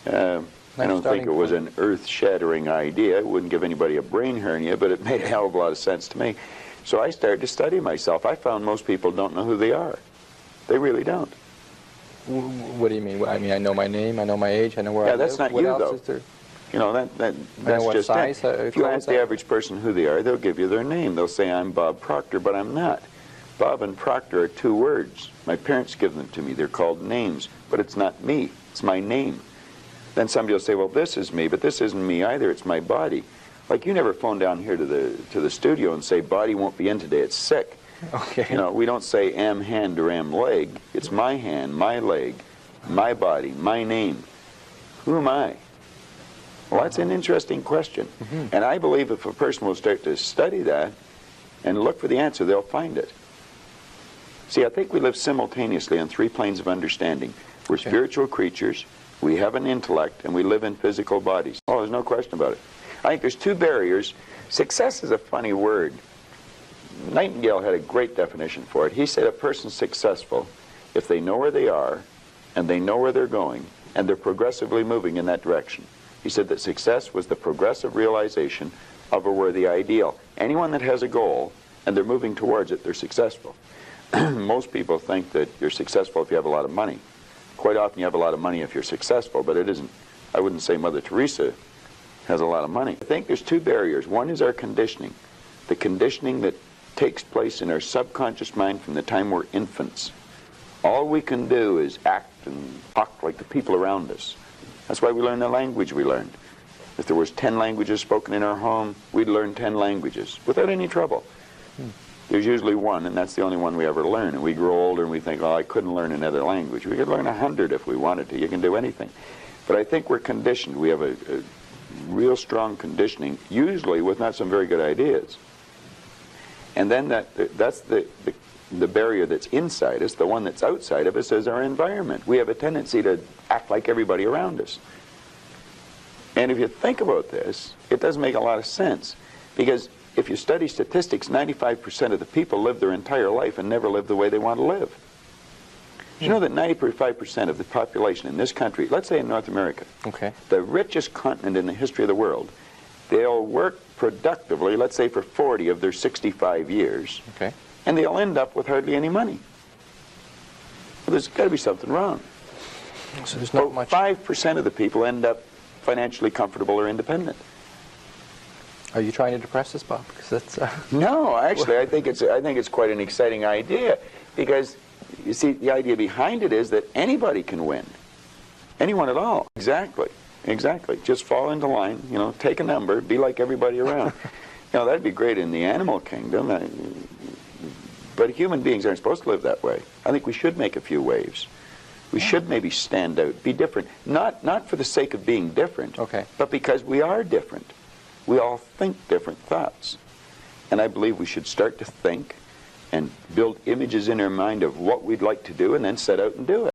I don't think it was an earth-shattering idea. It wouldn't give anybody a brain hernia, but it made a hell of a lot of sense to me. So I started to study myself. I found most people don't know who they are. They really don't. What do you mean? I mean, I know my name, I know my age, I know where I live. Yeah, that's not what you, else though. Is there? You know, that's what just size, it. If you ask the average person who they are, they'll give you their name. They'll say, I'm Bob Proctor, but I'm not. Bob and Proctor are two words. My parents give them to me. They're called names, but it's not me. It's my name. Then somebody will say, well, this is me, but this isn't me either. It's my body. Like, you never phone down here to the studio and say, body won't be in today, it's sick. Okay. You know, we don't say am hand or am leg. It's my hand, my leg, my body, my name. Who am I? Well, that's an interesting question. And I believe if a person will start to study that and look for the answer, they'll find it. See, I think we live simultaneously on three planes of understanding. We're spiritual creatures, we have an intellect, and we live in physical bodies. Oh, there's no question about it. I think there's two barriers. Success is a funny word. Nightingale had a great definition for it. He said a person's successful if they know where they are, and they know where they're going, and they're progressively moving in that direction. He said that success was the progressive realization of a worthy ideal. Anyone that has a goal, and they're moving towards it, they're successful. Most people think that you're successful if you have a lot of money. Quite often you have a lot of money if you're successful, but it isn't. I wouldn't say Mother Teresa has a lot of money. I think there's two barriers. One is our conditioning. The conditioning that takes place in our subconscious mind from the time we're infants. All we can do is act and talk like the people around us. That's why we learn the language we learned. If there was 10 languages spoken in our home, we'd learn 10 languages without any trouble. There's usually one, and that's the only one we ever learn. And we grow older and we think, oh, I couldn't learn another language. We could learn 100 if we wanted to. You can do anything. But I think we're conditioned. We have a real strong conditioning, usually with not some very good ideas. And then that's the barrier that's inside us. The one that's outside of us is our environment. We have a tendency to act like everybody around us. And if you think about this, it does make a lot of sense. Because if you study statistics, 95% of the people live their entire life and never live the way they want to live. Did you know that 95% of the population in this country, let's say in North America, the richest continent in the history of the world, they'll work productively, let's say for 40 of their 65 years, and they'll end up with hardly any money. Well, there's got to be something wrong. So there's not much. 5% of the people end up financially comfortable or independent. Are you trying to depress us, Bob? Because that's No, actually, I think it's quite an exciting idea, because you see, the idea behind it is that anybody can win, anyone at all. Exactly. Just fall into line. You know, take a number, be like everybody around. You know, that'd be great in the animal kingdom, but human beings aren't supposed to live that way. I think we should make a few waves. We should maybe stand out, be different, not for the sake of being different, but because we are different. We all think different thoughts. And I believe we should start to think and build images in our mind of what we'd like to do and then set out and do it.